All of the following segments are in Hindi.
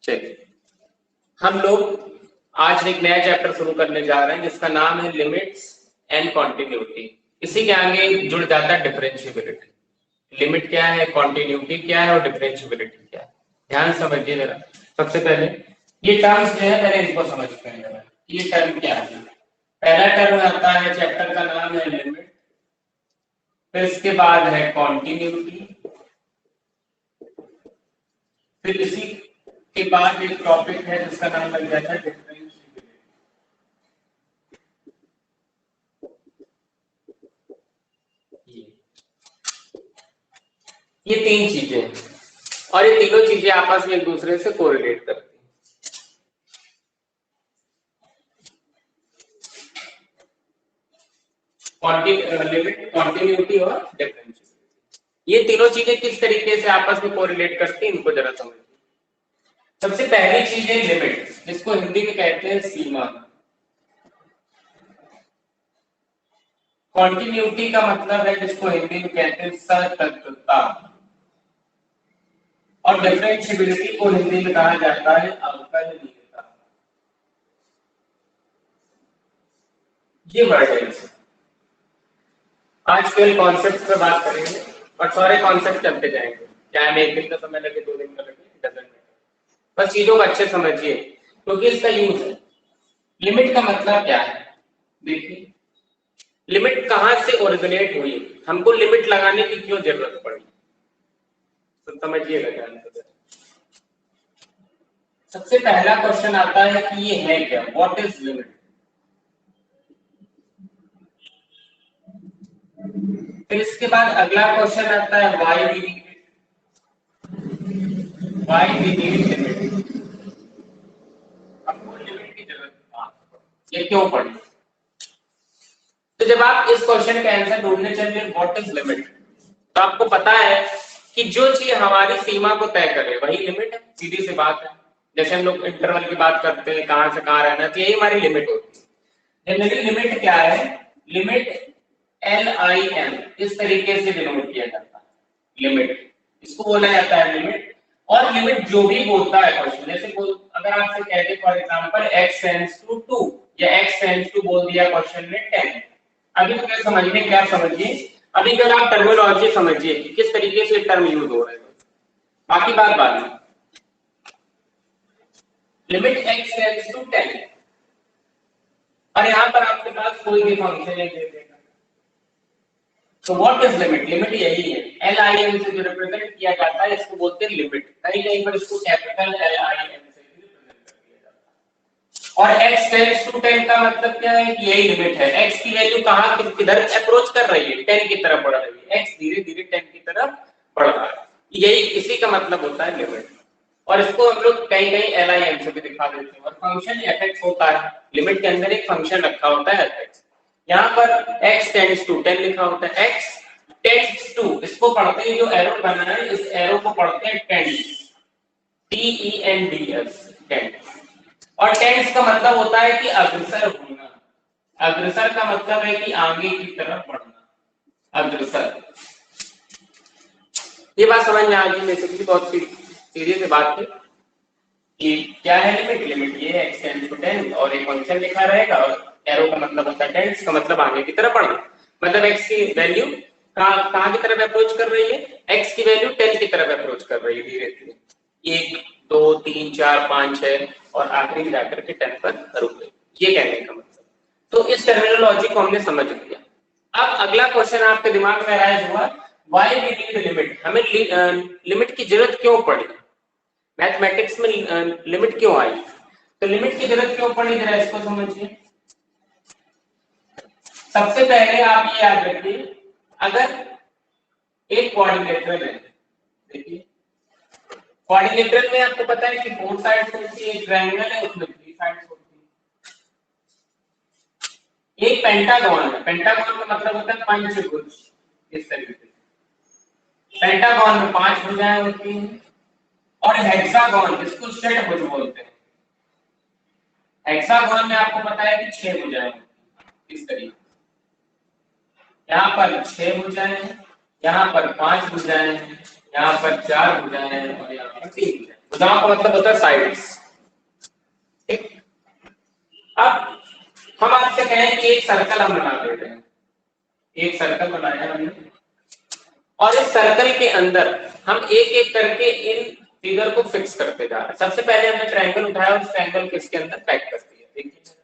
चलिए हम लोग आज एक नया चैप्टर शुरू करने जा रहे हैं जिसका नाम है लिमिट्स एंड कॉन्टिन्यूटी। इसी के आगे जुड़ जाता है डिफरेंशिएबिलिटी। लिमिट क्या है, कॉन्टिन्यूटी क्या है और डिफरेंशिएबिलिटी क्या है। ध्यान समझिए जरा। सबसे पहले ये टर्म्स जो है पहले इनको समझते हैं जरा। ये टर्म क्या है? पहला टर्म आता है चैप्टर का नाम है लिमिट, फिर इसके बाद है कॉन्टिन्यूटी, फिर इसी के बाद एक टॉपिक है जिसका नाम लग जाता है डिफरेंशिएबिलिटी। ये तीन चीजें हैं और ये तीनों चीजें आपस में एक दूसरे से कोरिलेट करती हैं। लिमिट, कॉन्टिन्यूटी और डिफरेंशिएबिलिटी, ये तीनों चीजें किस तरीके से आपस में कोरिलेट करती हैं इनको जरा समझिए। सबसे पहली चीज है लिमिट, जिसको हिंदी में कहते हैं सीमा। कॉन्टिन्यूटी का मतलब है जिसको हिंदी में कहते हैं सततता, और डिफरेंशिएबिलिटी को हिंदी में कहा जाता है अवकलनीयता। ये वर्ड है। आज केवल कॉन्सेप्ट पे बात करेंगे और सारे कॉन्सेप्ट चलते जाएंगे, चाहे हमें 1 दिन का समय लगे, 2 दिन का लगे, डजंट मैटर। बस चीजों को अच्छे समझिए क्योंकि इसका यूज है। लिमिट का मतलब क्या है? देखिए लिमिट कहां से ओरिजिनेट हुई, हमको लिमिट लगाने की क्यों जरूरत पड़ी, तो समझिएगा ध्यान से। सबसे पहला क्वेश्चन आता है कि ये है क्या, व्हाट इज लिमिट। फिर इसके बाद अगला क्वेश्चन आता है व्हाई वी नीड लिमिट। हमको लिमिट की जरूरत ये क्यों पड़ी। तो जब आप इस क्वेश्चन का आंसर ढूंढने चलिए व्हाट इज लिमिट, तो आपको पता है कि जो चीज हमारी सीमा को तय करे वही लिमिट है। सीधी सी बात है। जैसे हम लोग इंटरवल की बात करते हैं, कहां से कहां रहना, तो यही हमारी लिमिट होती है। जनरली लिमिट क्या है? लिमिट LIM इस तरीके से डिनोट किया जाता है। लिमिट इसको बोला जाता है लिमिट। और लिमिट जो भी बोलता है क्वेश्चन, जैसे अगर आपसे कह दे for example x tends to 2 या x टेंड्स टू बोल दिया क्वेश्चन में 10, अभी तो क्या समझने, क्या समझिए, अभी अगर आप टर्मिनोलॉजी समझिए कि किस तरीके से टर्म यूज हो रहा है, बाकी बात बाद में। लिमिट x टेंड्स टू 10 और यहां पर आपके पास कोई भी फंक्शन है दे देगा, तो व्हाट इज लिमिट। लिमिट यही है, LIM से जो रिप्रेजेंट किया जाता है इसको बोलते हैं लिमिट। कहीं कहीं पर इसको कैपिटल LIM से भी रिप्रेजेंट किया जाता है। और x टेंड्स टू 10 का मतलब क्या है कि यही लिमिट है। x की वैल्यू कहां किधर अप्रोच कर रही है, 10 की तरफ बढ़ रही है। x धीरे धीरे 10 की तरफ बढ़ रहा है, यही इसी का मतलब होता है लिमिट। और इसको हम लोग कहीं कहीं LIM से भी दिखा देते हैं। और फंक्शन fx होता है, लिमिट के अंदर एक फंक्शन रखा होता है fx। यहाँ पर x टेंड्स टू 10 लिखा होता है, x टेंड्स टू, इसको पढ़ते हैं जो एरो बना है इस एरो को पढ़ते हैं टेंड्स, TENDS, टेंड्स। और टेंड्स का मतलब होता है कि अग्रसर होना। अग्रसर का मतलब है कि आगे की तरफ बढ़ना, अग्रसर। ये बात समझ में आ गई। बेसिकली बहुत सीरियस से बात है कि क्या है लिमिट। लिमिट ये है x टेंड्स टू 10 और एक फंक्शन लिखा रहेगा और एरो का मतलब होता है टेंड्स का मतलब आगे की तरफ बढ़ना। मतलब x की वैल्यू कहां की तरफ अप्रोच कर रही है, x की वैल्यू 10 की तरफ अप्रोच कर रही है धीरे धीरे, 1 2 3 4 5 6 और आखिरी में जाकर के 10 पर रुक गई। ये कहने का मतलब। तो इस टर्मिनोलॉजी को हमने समझ लिया। अब अगला क्वेश्चन आपके दिमाग में राइज हुआ, व्हाई वी नीड लिमिट, हमें लिमिट की जरूरत क्यों पड़ी, मैथमेटिक्स में लिमिट क्यों आई। तो लिमिट की जरूरत क्यों पड़ी जरा इसको समझिए। सबसे पहले आप ये याद रखिए, अगर एक क्वाड्रिलेटरल है, देखिए क्वाड्रिलेटरल में आपको पता है कि 4 साइड्स होती है, एक ट्रायंगल है उसमें 3 साइड्स होती है। एक पेंटागन है, पेंटागन का मतलब होता है पंचभुज, इस तरीके से पेंटागन में 5 भुजाएं होती हैं। और हेक्सागन जिसको षटभुज बोलते हैं, हेक्सागन में आपको पता है कि 6 भुजाएं होती हैं, इस तरीके। यहाँ पर 6 भुजाएं हैं, यहाँ पर 5 भुजाएं हैं, यहाँ पर 4 भुजाएं हैं और यहाँ पर 3 भुजाएं। भुजाओं का मतलब होता है साइड्स। ठीक, अब हम आपसे कहें कि एक सर्कल हम बना देते हैं, एक सर्कल बनाया हमने और इस सर्कल के अंदर हम एक एक करके इन फिगर को फिक्स करते जा रहे हैं। सबसे पहले हमने ट्रायंगल उठाया और इस ट्रायंगल को इसके अंदर पैक कर दिया। देखिए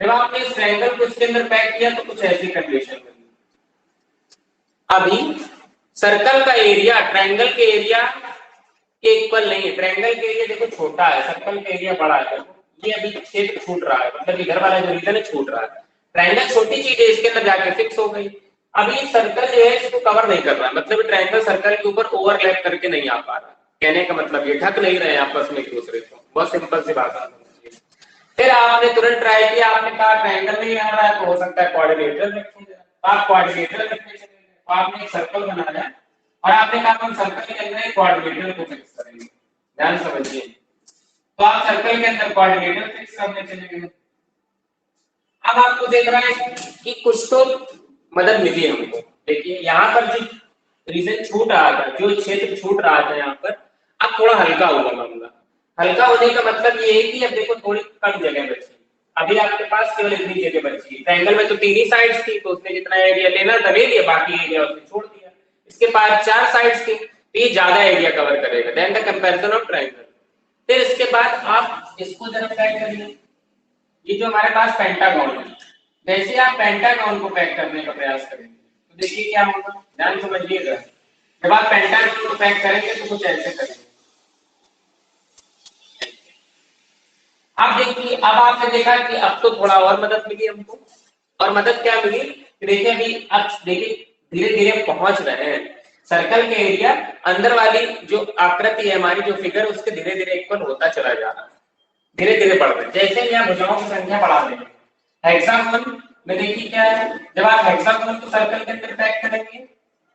जब आपने इस ट्रायंगल को इसके अंदर पैक किया तो कुछ ऐसी कंडीशन बनी। अभी सर्कल का एरिया ट्रायंगल के एरिया के इक्वल नहीं है। ट्रायंगल के एरिया देखो छोटा है, सर्कल का एरिया बड़ा है। ये अभी क्षेत्र छूट रहा है, मतलब इधर वाला जो रीजन है छूट रहा है। ट्रायंगल छोटी चीज है, इसके अंदर जाके फिक्स हो गई। अभी सर्कल जो है इसको कवर नहीं कर रहा है, मतलब ट्रायंगल सर्कल के ऊपर ओवरलैप करके नहीं आ पा रहा। कहने का मतलब ये ढक नहीं रहे आपस में एक दूसरे को, बहुत सिंपल सी बात है। फिर आपने तुरंत ट्राई किया, आपने कहा ट्रायंगल नहीं आ रहा है तो हो सकता है कोऑर्डिनेटर रखेंगे। आप कोऑर्डिनेटर रखने चले गए, तो आपने एक सर्कल बनाया और आपने कहा हम सर्कल के अंदर एक कोऑर्डिनेटर को फिक्स करेंगे। ध्यान समझिए, तो आप सर्कल के अंदर कोऑर्डिनेटर फिक्स करने चले गए। अब आपको देख रहा है कि कुछ तो मदद मिली हमको। देखिए यहाँ पर जो रीजन छूट रहा था, जो क्षेत्र छूट रहा था यहाँ पर, अब थोड़ा हल्का हुआ मामला। हल्का होने का मतलब ये है कि अब देखो थोड़ी कम जगह बची। अभी आपके पास केवल इतनी जगह बची। ट्रायंगल में तो 3 ही साइड्स थी, तो उसने जितना एरिया लेना था ले लिया, बाकी एरिया उसने छोड़ दिया। इसके पास 4 साइड्स थी, तो ये ज्यादा एरिया कवर करेगा then the comparison of triangle. फिर इसके बाद आप इसको जरा पैक करिए। ये जो हमारे पास पेंटागन है, जैसे आप पेंटागन को पैक करने का प्रयास करेंगे तो देखिए क्या होगा, ध्यान समझिएगा। जब आप पेंटागन को पैक करेंगे तो कुछ ऐसे करेंगे। अब देखिए, अब आपने देखा कि अब तो थोड़ा और मदद मिली हमको। और मदद क्या मिली, देखिए अभी अब देखिए धीरे धीरे पहुंच रहे हैं। सर्कल के एरिया अंदर वाली जो आकृति है हमारी, जो फिगर, उसके धीरे धीरे इक्वल होता चला जा रहा है, धीरे धीरे बढ़ रहे हैं। जैसे यहाँ भुजाओं की संख्या बढ़ा देंगे, हेक्सागोन में देखिए क्या है, जब आप हेक्सागोन को सर्कल के अंदर पैक करेंगे,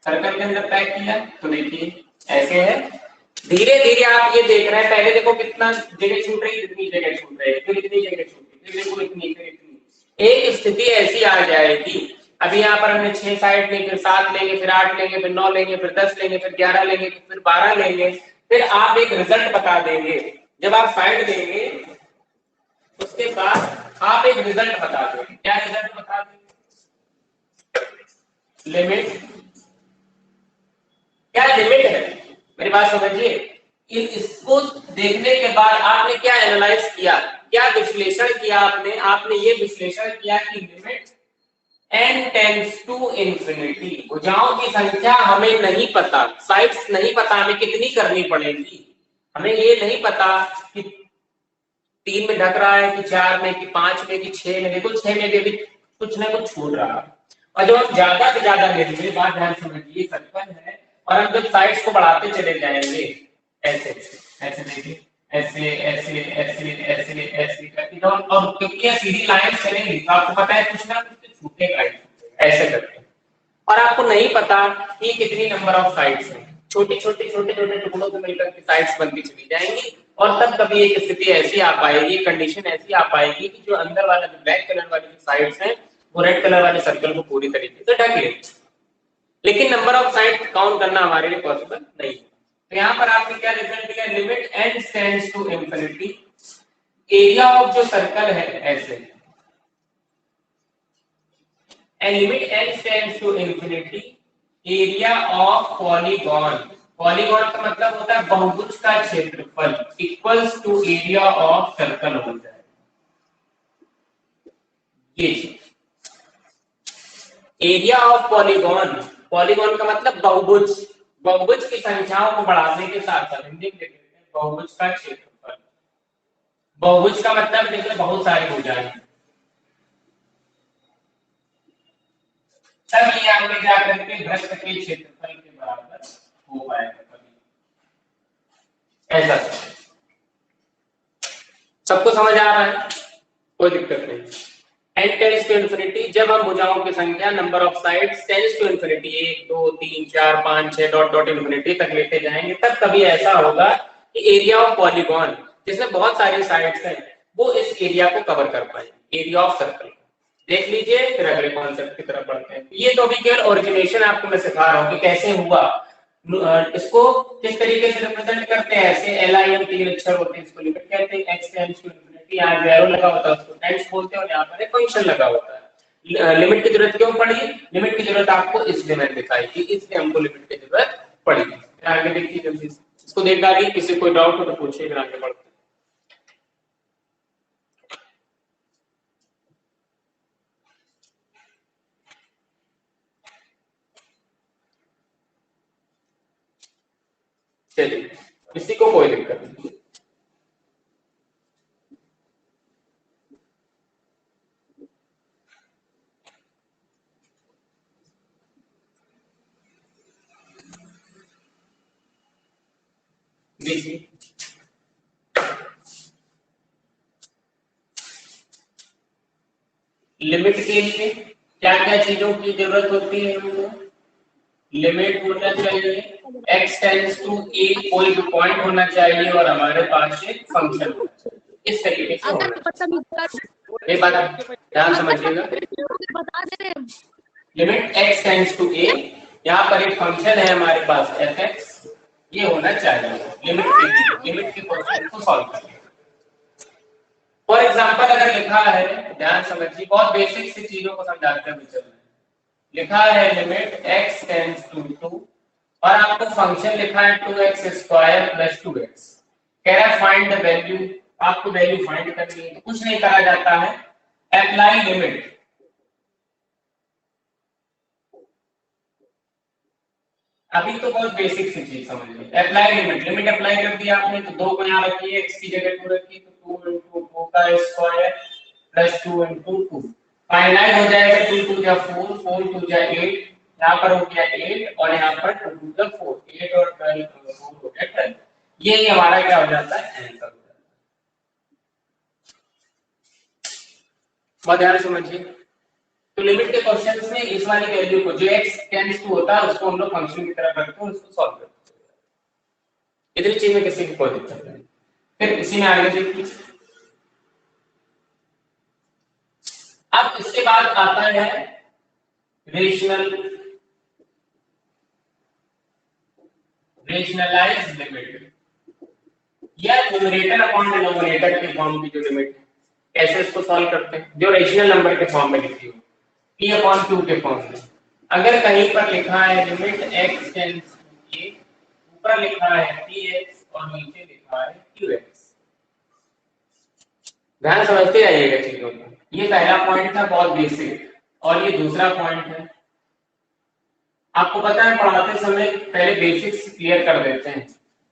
सर्कल के अंदर पैक किया तो देखिए ऐसे है। धीरे धीरे आप ये देख रहे हैं, पहले देखो कितना जगह छूट रही है, इतनी जगह छूट रही है, फिर इतनी जगह छूट रही है, फिर देखो इतनी, फिर इतनी। एक स्थिति ऐसी आ जाएगी, अभी यहाँ पर हमने 6 साइड लेंगे, फिर 7 लेंगे, फिर 8 लेंगे, फिर 9 लेंगे, फिर 10 लेंगे, फिर 11 लेंगे, फिर 12 लेंगे। फिर आप एक रिजल्ट बता देंगे। जब आप साइड देंगे उसके बाद आप एक रिजल्ट बता देंगे। क्या रिजल्ट बता देंगे? लिमिट, क्या लिमिट है, मेरी बात समझिए। इसको देखने के बाद आपने क्या एनालाइज किया, क्या विश्लेषण किया आपने? आपने ये विश्लेषण किया कि limit n tends to infinity. भुजाओं की संख्या हमें नहीं पता, साइड्स नहीं पता हमें कितनी करनी पड़ेगी। हमें ये नहीं पता कि 3 में ढक रहा है कि 4 में कि 5 में कि 6 में। देखो 6 में भी कुछ ना कुछ छूट रहा है। और जब हम ज्यादा से ज्यादा लेंगे, बात ध्यान समझिए, सर्कल है और हम जब साइड्स को बढ़ाते चले जाएंगे, ऐसे ऐसे देखिए, ऐसे ऐसे ऐसे ऐसे ऐसे करके, और क्योंकि ये सीधी लाइन चलेंगी तो आपको पता है कुछ ना कुछ छूटेगा ऐसे करके। और आपको नहीं पता कि कितनी नंबर ऑफ साइड्स हैं, छोटे छोटे छोटे छोटे टुकड़ों से मिलकर के साइड्स बनती चली जाएंगी। और तब कभी एक स्थिति ऐसी आ पाएगी, कंडीशन ऐसी आ पाएगी कि जो अंदर वाला जो ब्लैक कलर वाली जो साइड्स हैं वो रेड कलर वाले सर्कल को पूरी तरीके से ढक लेंगे, लेकिन नंबर ऑफ साइड काउंट करना हमारे लिए पॉसिबल नहीं है। तो यहाँ पर आपने क्या रिजल्ट दिया, limit n tends to infinity, area of जो सर्कल है ऐसे, and limit n tends to infinity area of polygon. Polygon का मतलब होता है बहुभुज का क्षेत्रफल, equals to area of circle हो जाए। ये एरिया ऑफ पॉलीगॉन, पॉलीगॉन का मतलब बहुभुज, बहुभुज की संख्याओं को बढ़ाने के साथ साथ हिंदी में बहुभुज का क्षेत्रफल। बहुभुज का मतलब देखिए बहुत सारी भुजाएं, तब ये आगे जाकर के वृत्त के क्षेत्रफल के बराबर हो पाएगा। ऐसा सबको समझ आ रहा है, कोई दिक्कत नहीं। n टेंड्स टू इंफिनिटी, जब हम भुजाओं की संख्या number of sides tends to infinity 1 2 3 4 5 6 dot dot infinity तक लेते जाएंगे, तब कभी ऐसा होगा कि एरिया ऑफ पॉलीगॉन जिसमें बहुत सारी साइड्स हैं वो इस एरिया को कवर कर पाएंगे, एरिया ऑफ सर्कल। देख लीजिए, फिर अगले कॉन्सेप्ट की तरफ बढ़ते हैं। ये तो अभी केवल ओरिजिनेशन आपको मैं सिखा रहा हूँ कि कैसे हुआ। इसको किस तरीके से रिप्रेजेंट करते हैं, ऐसे LIM 3 अक्षर होते हैं, इसको लिमिट कहते हैं। x टेंड्स टू इंफिनिटी, यहाँ एरो लगा होता है उसको टेंड्स बोलते हैं, और यहाँ पर एक फंक्शन लगा होता है। लिमिट की जरूरत क्यों पड़ी? लिमिट की जरूरत आपको इसलिए मैंने दिखाई थी, इसलिए हमको लिमिट की जरूरत पड़ी। आगे देखिए जल्दी इसको देख डालिए, किसी कोई डाउट हो तो पूछिए, फिर आगे बढ़ते हैं। चलिए, किसी को कोई दिक्कत नहीं। देखिए लिमिट के लिए क्या क्या चीजों की जरूरत होती है हमको? लिमिट होना चाहिए, x टेंड्स टू a कोई भी पॉइंट होना चाहिए, और हमारे पास एक फंक्शन होना चाहिए। इस तरीके से होना चाहिए। ये बात ध्यान समझिएगा। Limit x tends to a, यहाँ पर एक फंक्शन है हमारे पास fx, ये होना चाहिए लिमिट के क्वेश्चन को सॉल्व करने। फॉर एग्जांपल अगर लिखा है, ध्यान समझिए, बहुत बेसिक सी चीजों को समझाते हुए चल रहे हैं। लिखा है लिमिट x टेंड्स टू 2, और आपको फंक्शन लिखा है 2x स्क्वायर प्लस 2x, कह रहा है फाइंड द वैल्यू, आपको वैल्यू फाइंड करनी है। तो कुछ नहीं करा जाता है, अप्लाई लिमिट। अभी तो बहुत बेसिक सी चीज समझ लो, अप्लाई लिमिट। लिमिट अप्लाई कर दिया आपने, तो 2 को यहाँ रखिए, x की जगह 2 रखिए, तो 2 into 2 का स्क्वायर प्लस 2 into 2, फाइनाइट हो जाएगा। 2 2 जा 4, 4 2 जा 8, यहाँ पर हो गया 8, और यहाँ पर 2 2 जा 4, 8 और 12 4 हो गया 12। ये हमारा क्या हो जाता है, आंसर हो जाता है। बहुत ध्यान समझिए। तो लिमिट के क्वेश्चंस में इस वाली वैल्यू को, जो x टेंड्स टू होता है, उसको हम लोग फंक्शन की तरह रखते हैं, उसको सॉल्व करते हैं। इतनी चीज में किसी की कोई दिक्कत नहीं। फिर इसी में आगे देखिए। अब इसके बाद आता है रेशनलाइज्ड लिमिट, या न्यूमरेटर अपॉन डिनोमिनेटर के फॉर्म की जो लिमिट है। कैसे इसको सॉल्व करते हैं? जो रेशनल नंबर के फॉर्म में लिखी हो, p अपॉन q के फॉर्म में। अगर कहीं पर लिखा है limit x tends to a, ऊपर लिखा है px और नीचे लिखा है qx, ध्यान समझते रहिएगा चीजों को। ये पहला पॉइंट था, बहुत बेसिक, और ये दूसरा पॉइंट है। आपको पता है पढ़ाते समय पहले बेसिक्स क्लियर कर देते हैं,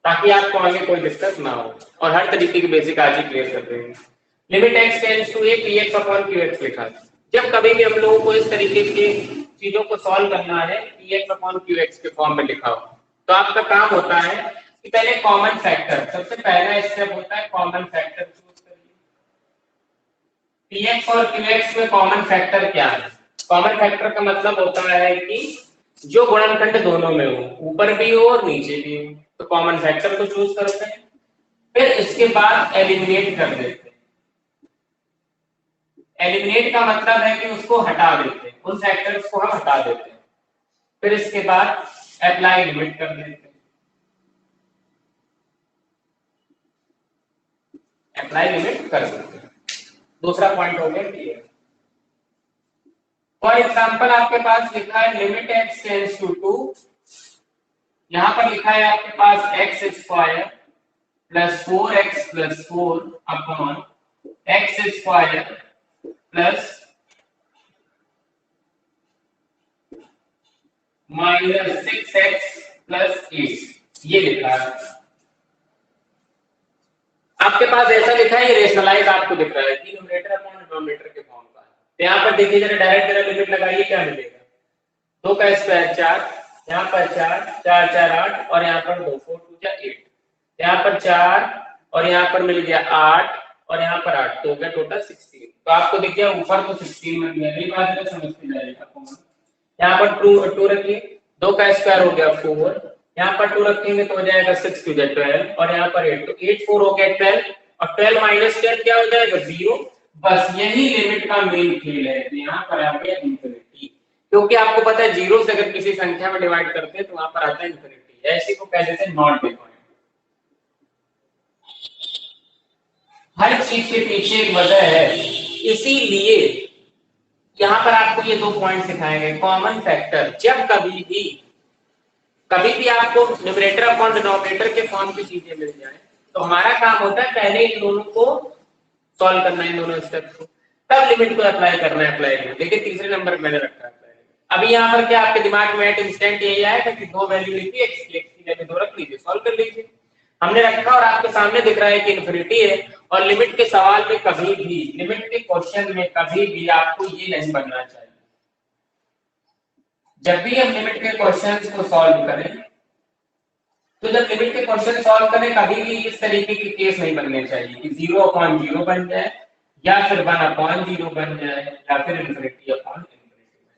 ताकि आपको आगे कोई दिक्कत ना हो, और हर तरीके के बेसिक आज ही क्लियर कर देंगे। Limit x tends to a px upon qx लिखा है। जब कभी भी हम लोगों को इस तरीके की चीजों को सॉल्व करना है, px अपॉन qx के फॉर्म में लिखा हो, तो आपका काम होता है कि पहले कॉमन फैक्टर, सबसे पहला स्टेप होता है कॉमन फैक्टर चूज करिए। px और qx में कॉमन फैक्टर क्या है? कॉमन फैक्टर का मतलब होता है कि जो गुणनखंड दोनों में हो, ऊपर भी हो और नीचे भी हो, तो कॉमन फैक्टर को चूज करते हैं। फिर इसके बाद एलिमिनेट कर देते हैं। एलिमिनेट का मतलब है कि उसको हटा देते हैं, उन फैक्टर्स को हम हटा देते हैं। फिर इसके बाद अप्लाई लिमिट कर देते हैं। अप्लाई लिमिट कर देते हैं। दूसरा पॉइंट हो गया क्लियर। फॉर एग्जांपल आपके पास लिखा है लिमिट x टेंड्स टू 2, यहां पर लिखा है आपके पास x square plus 4x plus 4 upon x square plus minus 6x plus 8, ये लिखा है आपके पास। ऐसा लिखा है, ये रेशनलाइज आपको दिख रहा है, न्यूमरेटर अपॉन डिनोमिनेटर के फॉर्म का। तो यहाँ पर देखिए जरा, डायरेक्ट जरा लिमिट लगाइए, क्या मिलेगा? 2 का स्क्वायर 4, यहाँ पर 4 4 4 8, और यहाँ पर 2 4 2 8, यहाँ पर 4 और यहाँ पर मिल गया 8, और यहाँ पर 8, तो हो गया टोटल 16। तो आपको दिख गया ऊपर तो 16 मिल गया। मेरी बात को समझते जाइएगा। यहाँ पर 2 रखिए, 2 का स्क्वायर हो गया 4, यहाँ पर 2 रखेंगे तो हो जाएगा 6 2 12, और यहाँ पर 8, तो 8 4 हो गया 12, और 12 माइनस 10 क्या हो जाएगा? 0। बस यही लिमिट का मेन खेल है। यहाँ पर आ गया इंफिनिटी, क्योंकि आपको पता है 0 से अगर किसी संख्या में डिवाइड करते हैं तो वहां पर आता है इंफिनिटी, देते हैं, ऐसी को कह देते हैं नॉट डिफाइंड। हर चीज के पीछे एक वजह है, इसीलिए यहाँ पर आपको ये 2 पॉइंट सिखाए गए। कॉमन फैक्टर, जब कभी भी आपको न्यूमरेटर अपॉन डिनोमिनेटर के फॉर्म की चीजें मिल जाए तो हमारा काम होता है पहले इन दोनों को सॉल्व करना, इन दोनों स्टेप्स को, तब लिमिट को अप्लाई करना है। अप्लाई करना, देखिए तीसरे नंबर पे मैंने रखा है। अभी यहाँ पर क्या आपके दिमाग में एट इंस्टेंट यही आएगा कि 2 वैल्यू लिखी, एक्स की जगह 2 रख लीजिए, सॉल्व कर लीजिए। हमने रखा और आपके सामने दिख रहा है कि इन्फिनिटी है। और लिमिट के सवाल में कभी भी, लिमिट के क्वेश्चन में कभी भी आपको ये नहीं बनना चाहिए। जब भी हम लिमिट के क्वेश्चंस को सॉल्व करें, तो जब लिमिट के क्वेश्चन सॉल्व करें कभी भी इस तरीके के केस नहीं बनने चाहिए कि 0/0 बन जाए, या फिर 1/0 बन जाए, या फिर इन्फिनिटी अपॉन इन्फिनिटी बन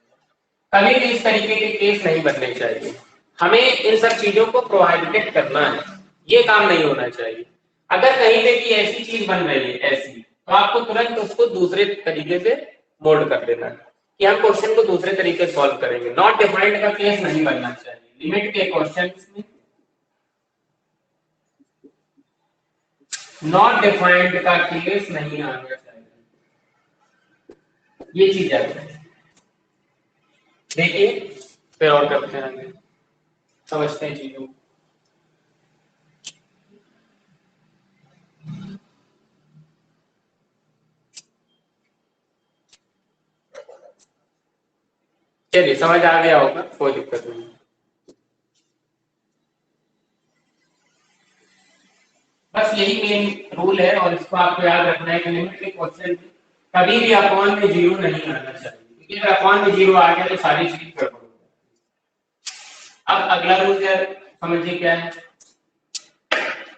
जाए। कभी भी इस तरीके के केस नहीं बनने चाहिए। हमें इन सब चीजों को प्रोहाइबिटेट करना है, ये काम नहीं होना चाहिए। अगर कहीं पे भी ऐसी चीज बन रही है ऐसी, तो आपको तुरंत उसको दूसरे तरीके से मोल्ड कर देना है कि हम क्वेश्चन को दूसरे तरीके से सॉल्व करेंगे। नॉट डिफाइंड का केस नहीं बनना चाहिए लिमिट के क्वेश्चन में। नॉट डिफाइंड का केस नहीं आना चाहिए, ये चीज है। देखिए फिर और करते हैं, आगे समझते हैं चीजों को। चलिए समझ आ गया होगा, कोई दिक्कत नहीं। बस यही मेन रूल है और इसको आपको याद रखना है कि लिमिट के क्वेश्चन कभी भी अपॉन में 0 नहीं आना चाहिए, क्योंकि अगर अपॉन में 0 आ गया तो सारी चीज गड़बड़ हो जाएगी। अब अगला रूल समझिए क्या है।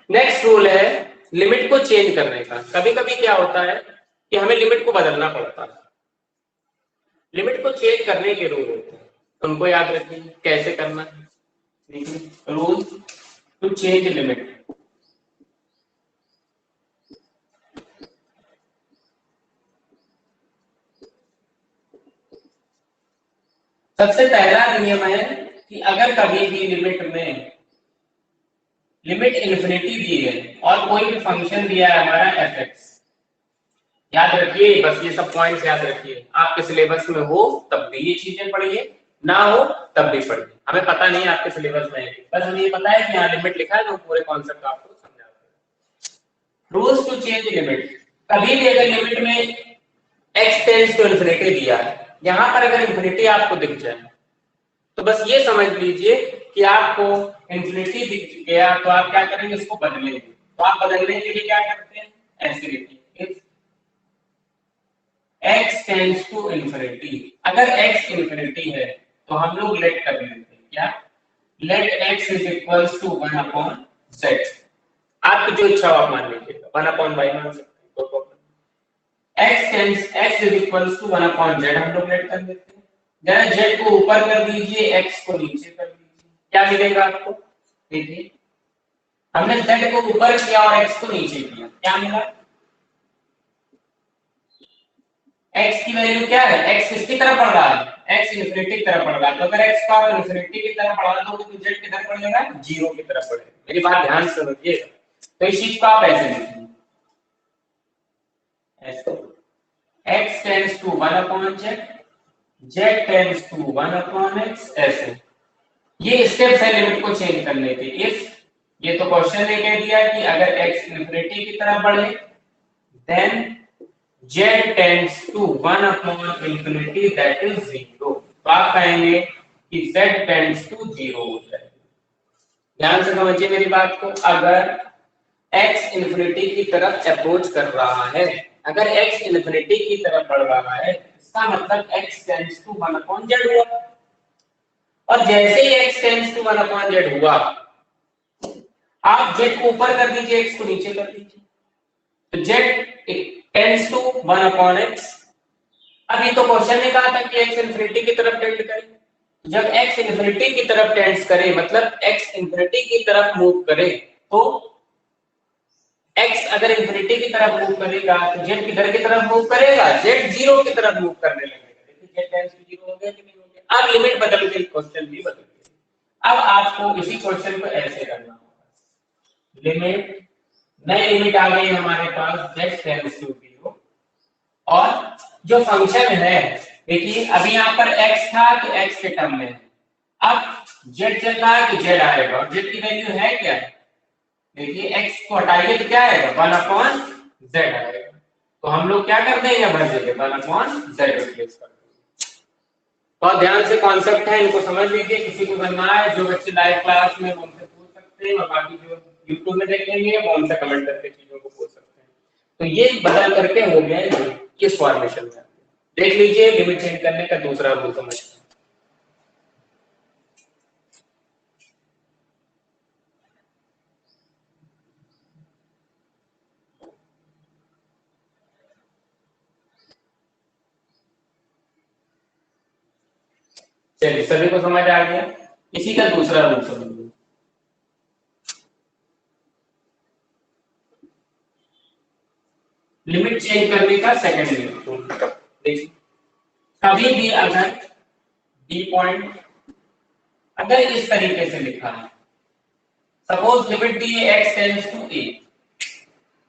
नेक्स्ट रूल है लिमिट को चेंज करने का। कभी कभी क्या होता है कि हमें लिमिट को बदलना पड़ता है, लिमिट को चेंज करने के रूल होते हैं, उनको याद रखिए कैसे करना है। देखिए रूल टू चेंज लिमिट। सबसे पहला नियम है कि अगर कभी भी लिमिट में लिमिट इन्फिनिटी दी है और कोई भी फंक्शन दिया है हमारा fx, याद रखिए, बस ये सब पॉइंट्स याद रखिए। आपके सिलेबस में हो तब भी ये चीजें पढ़िए, ना हो तब भी पढ़िए, हमें पता नहीं आपके सिलेबस में है, बस हमें ये पता है कि यहाँ लिमिट लिखा है तो पूरे कॉन्सेप्ट आपको समझाते हैं। Rules to change limit. कभी भी अगर लिमिट में x टेंड्स टू इन्फिनिटी दिया है, यहाँ पर अगर इन्फिनिटी आपको दिख जाए तो बस ये समझ लीजिए कि आपको इन्फिनिटी दिख गया तो आप क्या करेंगे, इसको बदलेंगे। तो आप बदलने के लिए क्या करते हैं, ऐसे लिखिए x टेंड्स टू इन्फिनिटी। अगर x इन्फिनिटी है तो हम लोग लेट कर लेते हैं, क्या let x is equals to 1/z। आपकी जो इच्छा हो आप मान लीजिएगा, 1/y मान सकते हैं। x is equals to 1/z हम लोग लेट कर लेते हैं। जरा z को ऊपर कर दीजिए, x को नीचे कर दीजिए, क्या मिलेगा आपको। देखिए हमने z को ऊपर किया और x को नीचे किया, क्या मिला। x की वैल्यू क्या है, x किसकी तरफ बढ़ रहा है, x इन्फिनिटी की तरफ बढ़ रहा है। तो अगर x का इन्फिनिटी की तरफ बढ़ा तो z की तरफ बढ़ेगा, 0 की तरफ बढ़ेगा। मेरी बात ध्यान से सुनिएगा। तो इस चीज को आप ऐसे लिखिए, x tends to 1/z, z tends to 1/x, ऐसे। ये स्टेप्स है लिमिट को चेंज करने के। इफ ये तो क्वेश्चन ने कह दिया कि अगर x इन्फिनिटी की तरफ बढ़े then z tends to 1/infinity that is 0। तो आप कहेंगे कि z टेंड्स टू 0 हो जाए। ध्यान से समझिए मेरी बात को। अगर x इन्फिनिटी की तरफ अप्रोच कर रहा है, अगर x इन्फिनिटी की तरफ बढ़ रहा है, इसका मतलब x टेंड्स टू 1/z हुआ। और जैसे ही x टेंड्स टू 1/z हुआ, आप z को ऊपर कर दीजिए, x को नीचे कर दीजिए, तो z टेंड्स टू 1/x। अब ये तो क्वेश्चन ने कहा था कि x इन्फिनिटी की तरफ टेंड करे। जब x इन्फिनिटी की तरफ टेंड्स करे, मतलब x इन्फिनिटी की तरफ मूव करे, तो x अगर इन्फिनिटी की तरफ मूव करेगा तो z किधर की तरफ मूव करेगा, z 0 की तरफ मूव करने लगेगा। देखिए z टेंड्स टू 0 हो गया कि नहीं हो गया। अब लिमिट बदल गई, क्वेश्चन भी बदल गया। अब आपको इसी क्वेश्चन को ऐसे करना होगा, लिमिट, नई लिमिट आ गई हमारे पास z टेंड्स टू 0, और जो फंक्शन है देखिए अभी यहाँ पर x था तो x के टर्म में, अब z चल रहा है तो z आएगा, और z की वैल्यू है क्या, देखिए x को हटाइए तो क्या आएगा 1/z आएगा, तो हम लोग क्या कर देंगे हर जगह 1/z रिप्लेस कर देंगे। तो ध्यान से कॉन्सेप्ट है, इनको समझ लीजिए, किसी को बनना है जो बच्चे लाइव क्लास में वो हमसे पूछ सकते हैं, और बाकी जो यूट्यूब में देखेंगे वो हमसे कमेंट करके चीजों को पूछ सकते हैं। तो ये बदल करके हो गया किस फॉर्मेशन में, देख लीजिए लिमिट चेंज करने का दूसरा रूल समझते हैं। चलिए सभी को समझ आ गया, इसी का दूसरा रूल समझिए। लिमिट चेंज करने का सेकंड रूल देखिए, कभी भी अगर डी पॉइंट अगर इस तरीके से लिखा है, सपोज लिमिट दी है x टेंड्स टू a,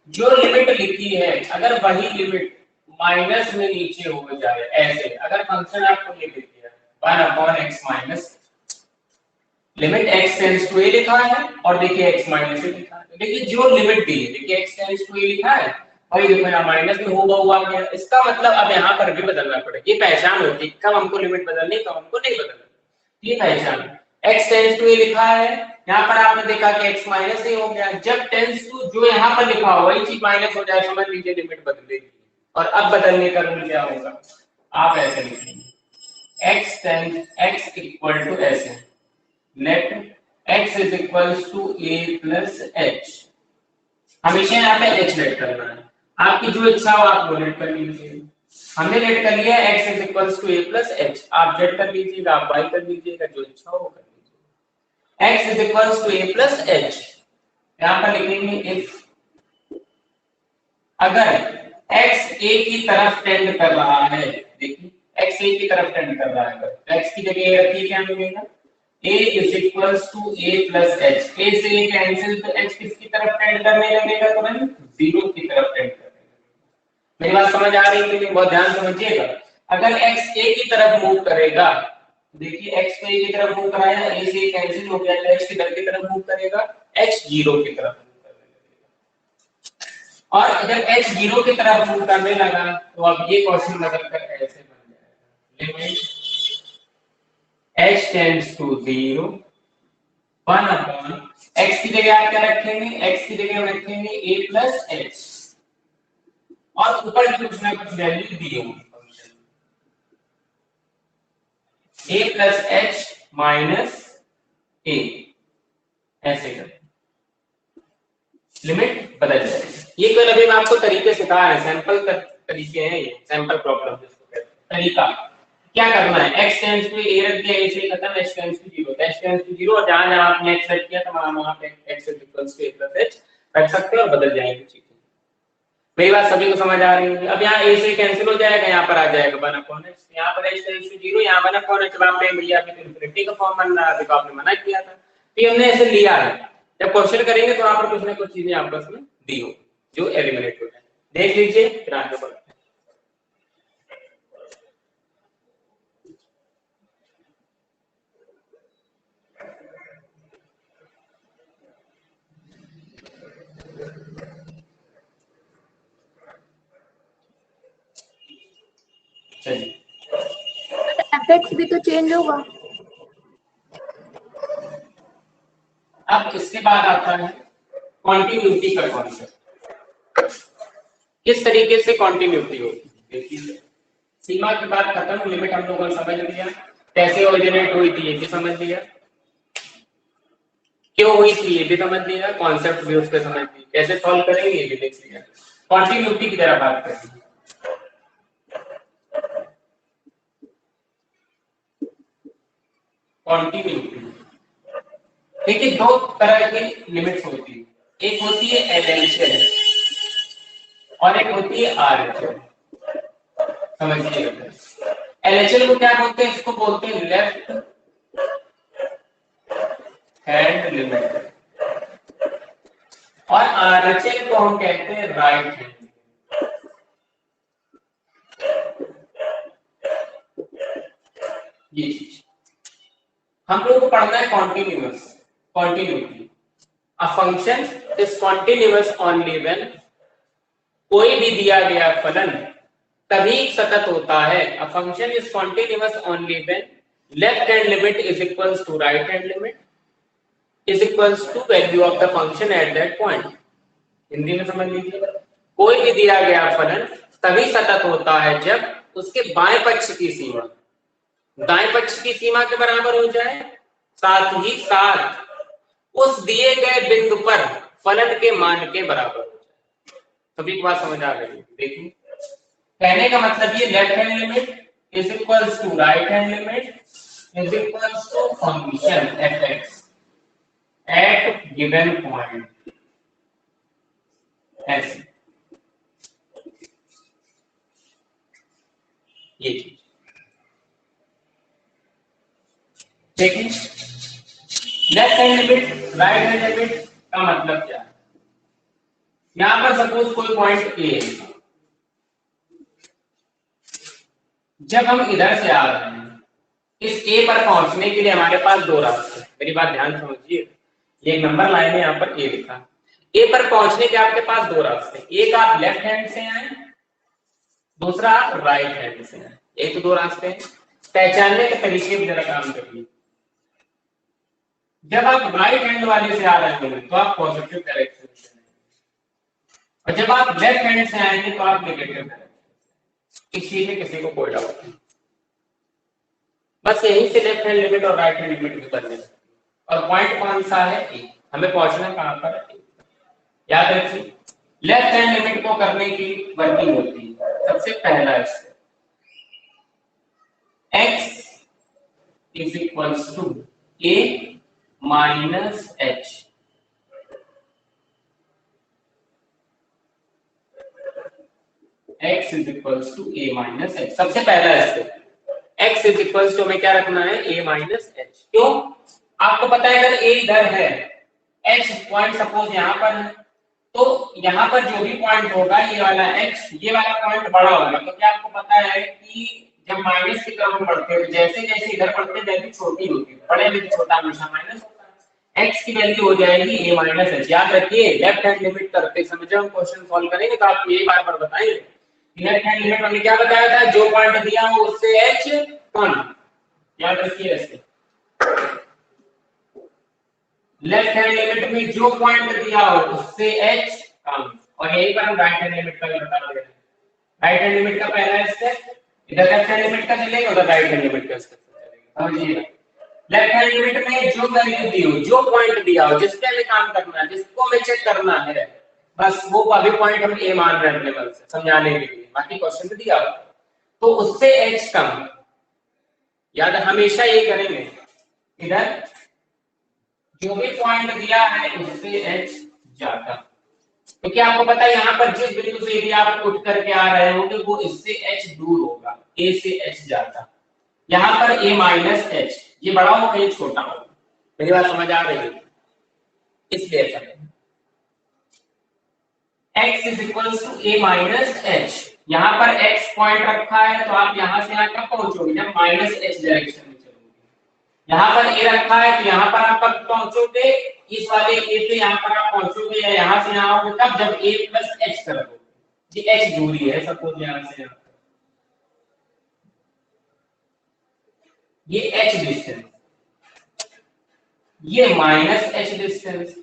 जो लिमिट लिखी है अगर वही लिमिट माइनस में नीचे हो जाए, ऐसे अगर फंक्शन आपको ये लिख दिया 1/x minus, limit x tends to a लिखा है और देखिए x माइनस a लिखा है, तो देखिए जो लिमिट दी है देखिए x टेंड्स टू a लिखा है वही देखो यहाँ माइनस में होगा हुआ गया, इसका मतलब अब यहाँ पर भी बदलना पड़ेगा, ये पहचान होती है कब हमको लिमिट बदलनी कब हमको नहीं बदलनी, ये पहचान। x टेंड्स टू a लिखा है, यहाँ पर आपने देखा कि x माइनस a हो गया, जब टेंड्स टू जो यहाँ पर लिखा हुआ वही चीज माइनस हो जाए समझ लीजिए लिमिट बदलेगी, और अब बदलने का रूल क्या होगा, आप ऐसे लिखेंगे x tends x equal to ऐसे let x is equals to a plus h, हमेशा यहाँ पे h लेट करना है, आपकी जो इच्छा हो आप वो लेट कर लीजिए, हमने लेट कर लिया x is equals to a plus h, आप z कर लीजिएगा आप y कर लीजिएगा, जो इच्छा हो कर लीजिए। x is equals to a plus h, यहाँ पर लिखेंगे इफ अगर x a की तरफ टेंड कर रहा है, देखिए x a की तरफ टेंड कर रहा है, तो x की जगह a रखिए, क्या मिलेगा a is equals to a plus h, a से a कैंसिल तो h किसकी तरफ टेंड करने लगेगा, तुरंत 0 की तरफ टेंड करने लगेगा। मेरी बात समझ आ रही है कि बहुत ध्यान समझिएगा, अगर x a की तरफ मूव करेगा, देखिए x को a की तरफ मूव कराया, a से a कैंसिल हो गया तो x किधर की तरफ मूव करेगा, h 0 की तरफ मूव करने लगेगा, और अगर h 0 की तरफ मूव करने लगा तो अब ये क्वेश्चन बदल कर ऐसे बन जाएगा, limit h tends to 0 1/, x की जगह आप क्या रखेंगे, x की जगह रखेंगे a प्लस h, और ऊपर की कुछ ना कुछ वैल्यू दी होगी function a plus h minus a, ऐसे कर लिमिट बदल जाएगी। ये कोई अभी मैं आपको तरीके सिखा रहा है, सैंपल तरीके हैं, ये सैंपल प्रॉब्लम जिसको कहते हैं, तरीका क्या करना है, x टेंड्स टू a रख दिया, a से खत्म, h tends to 0, h tends to 0, और जहां जहां आपने x सेट किया तो वहां पे x is equals to a plus h रख सकते हैं और बदल जाएंगे चीजें। मेरी बात सभी को समझ आ रही है, अब यहाँ a से कैंसिल हो जाएगा, यहाँ पर आ जाएगा 1/x, यहाँ पर h टेंड्स टू 0, यहाँ 1/x, जब आपने भैया अभी तो इनफिनिटी का फॉर्म बन रहा है, देखो आपने मना किया था, तो हमने ऐसे लिया है, जब क्वेश्चन करेंगे तो वहां पर कुछ ना कुछ चीजें आपस में दी हो जो एलिमिनेट हो जाए, देख लीजिए फिर आगे बढ़ते हैं। एफएक्स भी तो चेंज होगा। अब इसके बाद आता है कॉन्टिन्यूटी का कॉन्सेप्ट, किस तरीके से कॉन्टिन्यूटी होगी, देखिए सीमा के बाद खत्म, लिमिट हम लोगों ने समझ लिया, कैसे ओरिजिनेट हुई थी ये भी समझ लिया, क्यों हुई थी ये भी समझ लिया, कॉन्सेप्ट भी उसके समझ लिया, कैसे सॉल्व करेंगे ये भी देख लिया, कॉन्टिन्यूटी की तरह बात करेंगे। कॉन्टिन्यूटी देखिए दो तरह की लिमिट्स होती है, एक होती है एलएचएल और एक होती है आरएचएल, समझिएगा। एलएचएल को क्या बोलते हैं, इसको बोलते हैं लेफ्ट हैंड लिमिट और RHL को हम कहते हैं राइट हैंड। ये चीज हम लोग को पढ़ना है continuous, continuity. A function is continuous only when कोई भी दिया गया फलन तभी सतत होता है। A function is continuous only when left hand limit is equals to right hand limit is equals to value of the function at that point. Hindi में समझ लीजिए, कोई भी दिया गया फलन तभी सतत होता है जब उसके बाएं पक्ष की सीमा दाएं पक्ष की सीमा के बराबर हो जाए, साथ ही साथ उस दिए गए बिंदु पर फलन के मान के बराबर हो जाए। सभी की बात समझ आ गई? देखिए, कहने का मतलब ये left hand limit is equals to right hand limit is equals to function fx at given point ऐसे। ये चीज देखिए, left hand limit right hand limit का मतलब क्या है? यहां पर सपोज कोई पॉइंट ए है, जब हम इधर से आ रहे हैं, इस ए पर पहुंचने के लिए हमारे पास दो रास्ते हैं। मेरी बात ध्यान समझिए, ये एक नंबर लाइन है, यहाँ पर ए लिखा। ए पर पहुंचने के आपके पास दो रास्ते, एक आप लेफ्ट हैंड से आए, दूसरा आप राइट हैंड से आए। एक तो दो रास्ते हैं, पहचानने के तरीके में जरा काम करिए। जब आप राइट हैंड वाले से आ रहे हैं तो आप पॉजिटिव डायरेक्शन से आएंगे, और जब आप लेफ्ट हैंड से आएंगे तो आप नेगेटिव डायरेक्शन। इस चीज में किसी को कोई डाउट नहीं, बस यहीं से लेफ्ट हैंड लिमिट और राइट हैंड लिमिट करने। और पॉइंट कौन सा है? ए। हमें पहुंचना कहां पर है? याद रखिए, लेफ्ट हैंड लिमिट को करने की वर्किंग होती है। सबसे पहला step, x is equals to a minus h। x is equals to a minus h। सबसे पहला step, x is equals to हमें क्या रखना है? a minus h। क्यों? आपको पता है अगर a इधर है, h पॉइंट सपोज यहां पर है, तो यहां पर जो भी पॉइंट होगा ये वाला x, ये वाला पॉइंट बड़ा होगा। तो क्या आपको पता है कि जब माइनस की तरफ हम बढ़ते हैं, जैसे जैसे इधर बढ़ते हैं वैल्यू छोटी होती है, बड़े में छोटा हमेशा माइनस होता है। x की वैल्यू हो जाएगी a माइनस h। याद रखिए, लेफ्ट हैंड लिमिट करते समय जब हम क्वेश्चन सॉल्व करेंगे तो आपको ये बार बार बताएंगे। लेफ्ट हैंड लिमिट हमने क्या बताया था? जो पॉइंट दिया हो उससे h कम। याद रखिए ऐसे, लेफ्ट हैंड लिमिट में जो पॉइंट दिया हो उससे h कम। और यही पर हम राइट हैंड लिमिट का भी बता दे रहे हैं। राइट हैंड लिमिट का पहला स्टेप, इधर लेफ्ट हैंड लिमिट का चलेगा, उधर राइट हैंड लिमिट का स्टेप चलेगा। समझिए, लेफ्ट हैंड लिमिट में जो वैल्यू दी हो, जो पॉइंट दिया हो, जिस पे हमें काम करना है, जिसको हमें चेक करना है, बस वो अभी पॉइंट हम a मान रहे हैं अपने मन से समझाने के लिए। बाकी क्वेश्चन में दिया हो तो उससे h कम। याद हमेशा ये करेंगे, इधर जो भी पॉइंट दिया है उससे h ज्यादा। क्योंकि आपको पता है यहाँ पर जिस बिंदु से यदि आप उठ करके आ रहे होंगे वो इससे h दूर होगा, a से h ज्यादा। यहाँ पर a माइनस h, ये बड़ा हो कहीं छोटा हो। मेरी बात समझ आ रही है? इसलिए करें x is equal to a minus h। यहाँ पर x पॉइंट रखा है तो आप यहाँ से यहाँ कब पहुंचोगे? जब माइनस h डायरेक्शन में चलोगे। यहाँ पर a रखा है तो यहाँ पर आप कब पहुंचोगे? इस वाले a से यहाँ पर आप पहुंचोगे, या यहाँ से यहाँ आओगे तब जब a प्लस h करोगे। ये h दूरी है सपोज यहाँ से यहाँ, ये h डिस्टेंस, ये माइनस h डिस्टेंस।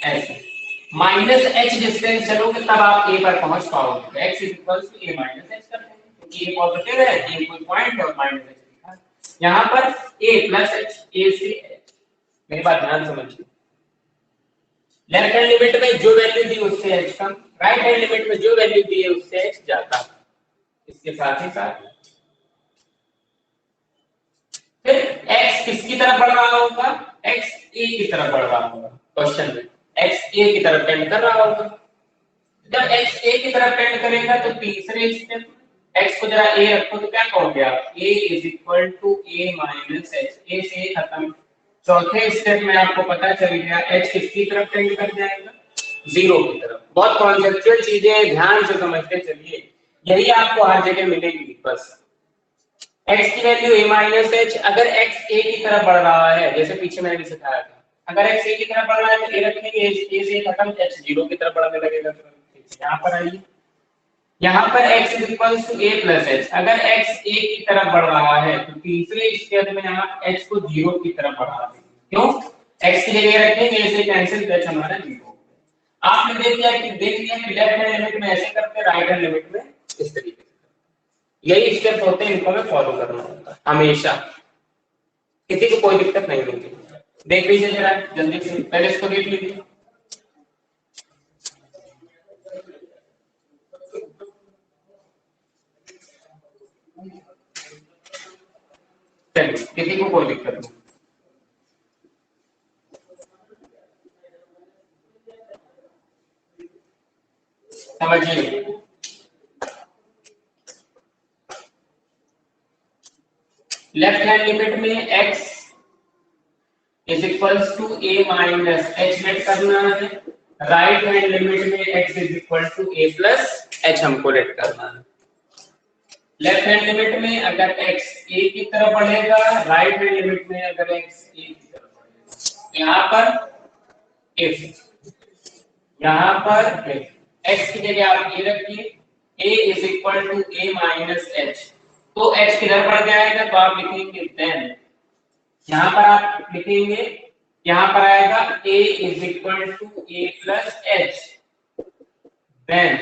ऐसे माइनस h डिस्टेंस चलोगे तब आप a पर पहुंच पाओगे। x equals to a minus h कर देंगे, क्योंकि a पॉजिटिव है, a कोई पॉइंट है और माइनस h लिखा है। यहाँ पर a प्लस h, a से h। मेरी बात ध्यान समझिए, लेफ्ट हैंड लिमिट में जो वैल्यू दी उससे h कम, राइट हैंड लिमिट में जो वैल्यू दी है उससे h ज्यादा। इसके साथ ही साथ फिर x किसकी तरफ बढ़ रहा होगा? x a की तरफ बढ़ रहा होगा। क्वेश्चन में x a की तरफ टेंड कर रहा होगा। जब x a की तरफ टेंड करेगा तो तीसरे स्टेप x को जरा a रखो तो क्या कहोगे आप? a is equal to a minus h। a से a खत्म, चौथे स्टेप में आपको पता चल गया h किसकी तरफ टेंड कर जाएगा, 0 की तरफ। बहुत कॉन्सेप्चुअल चीजें हैं, ध्यान से समझते चलिए, यही आपको हर जगह मिलेगी। बस x की वैल्यू a माइनस h, अगर x a की तरफ बढ़ रहा है, जैसे पीछे मैंने भी सिखाया था, अगर x a की तरफ बढ़ रहा है तो a रखेंगे, a से खत्म, h 0 की तरफ बढ़ने लगेगा। यहाँ पर आइए, यहाँ पर x is equals to a plus h, अगर x a की तरफ बढ़ रहा है तो तीसरे स्टेप में यहाँ h को 0 की तरफ बढ़ा देंगे। क्यों? x की जगह रखेंगे, a से कैंसिल, h हमारा 0। आपने देख लिया कि लेफ्ट हैंड लिमिट में ऐसे करते हैं, राइट हैंड लिमिट में इस तरीके से। यही स्टेप होते हैं, इनको हमें फॉलो करना होता है हमेशा, किसी को कोई दिक्कत नहीं होगी। देख लीजिए जरा जल्दी से, पहले इसको देख लीजिए। चलिए, किसी को कोई दिक्कत नहीं। समझिए, लेफ्ट हैंड लिमिट में x is equals to a minus h let करना है, राइट हैंड लिमिट में x is equal to a plus h हमको लेट करना है। लेफ्ट हैंड लिमिट में अगर x a की तरफ बढ़ेगा, राइट हैंड लिमिट में अगर x a की तरफ बढ़ेगा, यहाँ पर x की जगह आप a रखिए, a is equal to a minus h, तो h किधर बढ़ जाएगा, तो आप लिखेंगे देन, यहाँ पर आप लिखेंगे, यहाँ पर आएगा a is equal to a plus h, then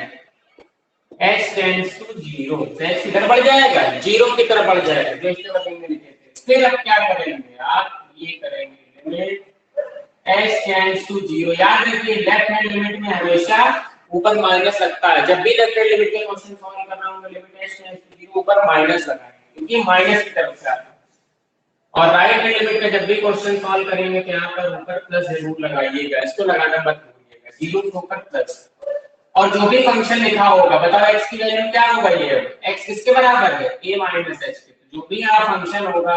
h tends to 0, तो h किधर बढ़ जाएगा, 0 की तरफ बढ़ जाएगा। जैसे बताएंगे, फिर आप क्या करेंगे, आप ये करेंगे लिमिट h टेंड्स टू 0। याद रखिए लेफ्ट हैंड लिमिट में हमेशा ऊपर माइनस लगता है, जब भी लेफ्ट हैंड लिमिट के क्वेश्चन सॉल्व करना होगा, लिमिट h टेंड्स टू 0 ऊपर माइनस लगाएंगे, क्योंकि माइनस की तरफ से आता है। और राइट हैंड लिमिट में जब भी क्वेश्चन सॉल्व करेंगे तो यहाँ पर ऊपर प्लस जरूर लगाइएगा, इसको लगाना मत भूलिएगा, 0 के ऊपर प्लस। और जो भी फंक्शन लिखा होगा, बताओ x की वैल्यू क्या होगा, ये x किसके बराबर है, a माइनस h के। जो भी यहाँ फंक्शन होगा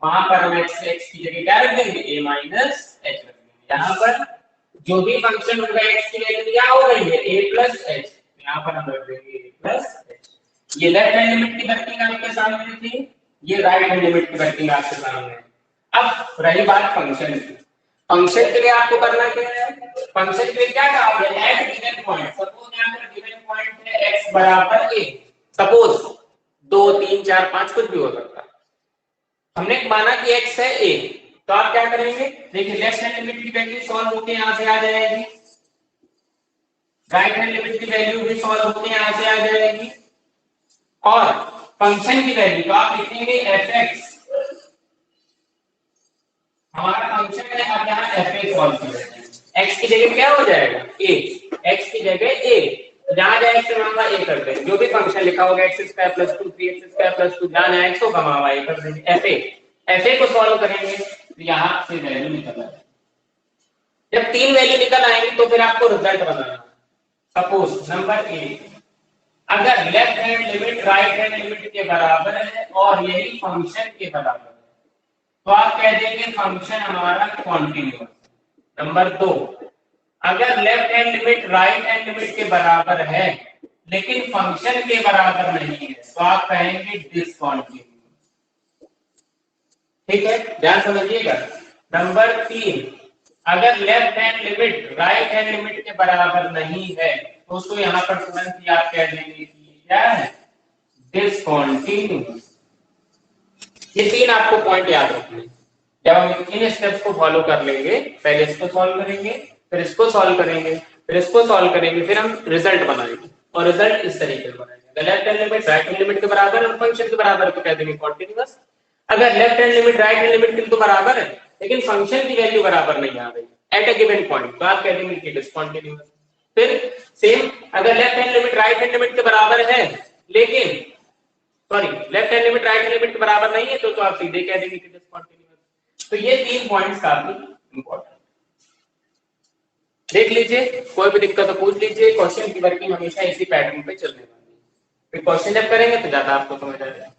वहां पर हम x की जगह क्या रख देंगे, a माइनस h रख देंगे। यहाँ पर जो भी फंक्शन होगा x की वैल्यू क्या हो रही है, a प्लस h, यहाँ पर हम रख देंगे a प्लस h। ये लेफ्ट हैंड लिमिट की वर्किंग आपके सामने थी, ये राइट हैंड लिमिट की वर्किंग आपके सामने है। अब रही बात फंक्शन की, फंक्शन के लिए आपको करना क्या है, फंक्शन के लिए क्या कहा गया, एट गिवन पॉइंट। सपोज यहाँ पर गिवन पॉइंट है x बराबर a, सपोज 2 3 4 5 कुछ भी हो सकता है, हमने माना कि x है a, तो आप क्या करेंगे, देखिए लेफ्ट हैंड लिमिट की वैल्यू सॉल्व होके यहाँ से आ जाएगी, राइट हैंड लिमिट की वैल्यू भी सॉल्व होके यहाँ से आ जाएगी, और फंक्शन की वैल्यू तो आप लिखेंगे fx, हमारा फंक्शन है, अब यहाँ fx सॉल्व किया, x की जगह क्या हो जाएगा, a, x की जगह a, जहां जाए x मांगा a कर देंगे, जो भी फंक्शन लिखा होगा x square plus 2 3x square plus 2, जहां जाए x को कमावा a कर देंगे, fa को सॉल्व करेंगे तो यहाँ से वैल्यू निकल आएगी। जब 3 वैल्यू निकल आएंगी तो फिर आपको रिजल्ट बनाना। सपोज नंबर ए, अगर left hand limit right hand limit के बराबर है और यही फंक्शन के बराबर है, तो आप कह देंगे फंक्शन हमारा कॉन्टिन्यूअस। नंबर 2, अगर left hand limit right hand limit के बराबर है लेकिन फंक्शन के बराबर नहीं है, तो आप कहेंगे डिसकंटिन्यूअस। ठीक है, ध्यान समझिएगा। नंबर 3, अगर left hand limit right hand limit के बराबर नहीं है तो उसको यहाँ पर तुरंत ही आप कह देंगे कि क्या है, डिसकंटिन्यूअस। ये 3 आपको पॉइंट याद रखने। जब हम इन स्टेप्स को फॉलो कर लेंगे, पहले इसको सॉल्व करेंगे, फिर इसको सॉल्व करेंगे, फिर इसको सॉल्व करेंगे, फिर हम रिजल्ट बनाएंगे, और रिजल्ट इस तरीके से बनाएंगे। Left hand limit right hand limit के बराबर और फंक्शन के बराबर तो कह देंगे कॉन्टिन्यूअस। अगर left hand limit right hand limit के तो बराबर है लेकिन फंक्शन की वैल्यू बराबर नहीं आ रही एट अ गिवन पॉइंट, तो आप कह देंगे कि डिसकंटिन्यूअस। फिर सेम, अगर left hand limit right hand limit के बराबर है लेकिन left hand limit right hand limit के बराबर नहीं है तो आप सीधे कह देंगे कि डिसकंटिन्यूअस। तो ये 3 पॉइंट्स काफी इंपॉर्टेंट। देख लीजिए, कोई भी दिक्कत तो पूछ लीजिए। क्वेश्चन की वर्किंग हमेशा इसी पैटर्न पे चलने वाली है, फिर क्वेश्चन जब करेंगे तो ज्यादा आपको समझ आ जाएगा।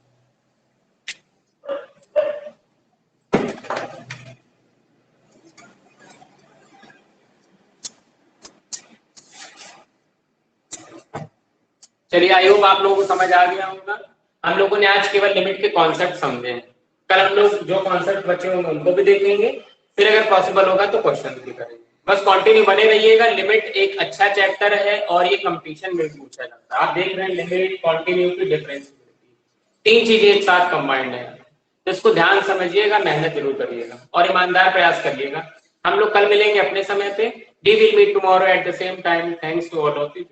चलिए आई होप आप लोगों को समझ आ गया होगा। हम लोगों ने आज केवल लिमिट के कॉन्सेप्ट समझे हैं। कल हम लोग जो कॉन्सेप्ट बचे होंगे उनको भी देखेंगे, फिर अगर पॉसिबल होगा तो क्वेश्चन भी करेंगे। बस कंटिन्यू बने रहिएगा। लिमिट एक अच्छा चैप्टर है और ये कंपटीशन में भी पूछा जाता है। आप देख रहे हैं लिमिट, कॉन्टिन्यूटी, डिफरेंशिएबिलिटी, तीन चीजें एक साथ कंबाइंड है। तो इसको ध्यान समझिएगा, मेहनत जरूर करिएगा और ईमानदार प्रयास करिएगा। हम लोग कल मिलेंगे अपने समय पे। We will meet tomorrow at the same time. Thanks to all of you.